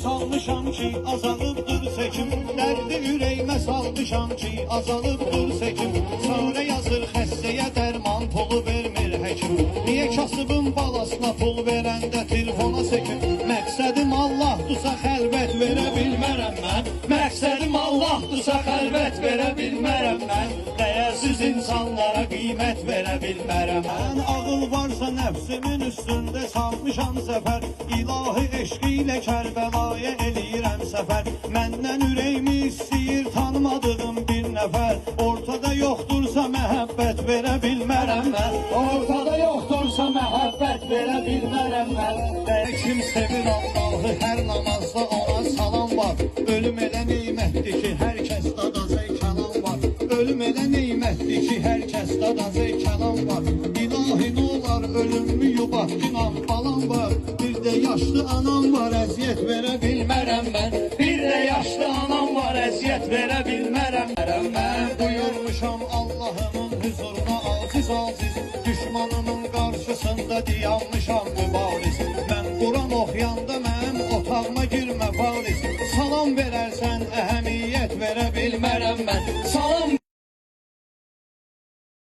salmışam ki azalıbdır sekim, dərdi ürəyimə salmışam ki azalıbdır sekim. Sonra yazır xəstəyə dərman pulu vermir həkim, niyə kasıbın balasına pul verəndə telefona sekim. Məqsədim Allahdusa xəlvət verə bilmərəm mən, məqsədim Allahdusa xəlvət verə bilmərəm mən, dəyərsiz insanlara qiymət verə bilmərəm mən. Ağıl varsa nəfsimin üstündə salmışam zəfər, İlahi eşqi ilə Kərbəlaya eləyirəm səfər. Məndən ürəyimi istəyir tanımadığım bir nəfər, ortada yoxdursa məhəbbət verə bilmərəm mən, ortada yoxdursa məhəbbət verə bilmərəm mən. Kim sevir Allahı hər namazda ona salam var, ölüm elə neymətdir ki hər kəsdə dazey kəlam var, ölüm elə neymətdir ki hər kəsdə dazey kəlam var. İlahi nə olar ölümmü yubaq günah balam var, bir də yaşlı anam var əziyyət verə bilmərəm mən, bir də yaşlı anam var əziyyət verə bilmərəm mən. Buyurmuşam Allahımın huzuruna aziz aziz, düşmanımın qarşısında dayanmışam mübariz. Mən Quran oxuyanda mənim otağıma girmə varis, salam verərsən əhəmiyyət verə bilmərəm mən, salam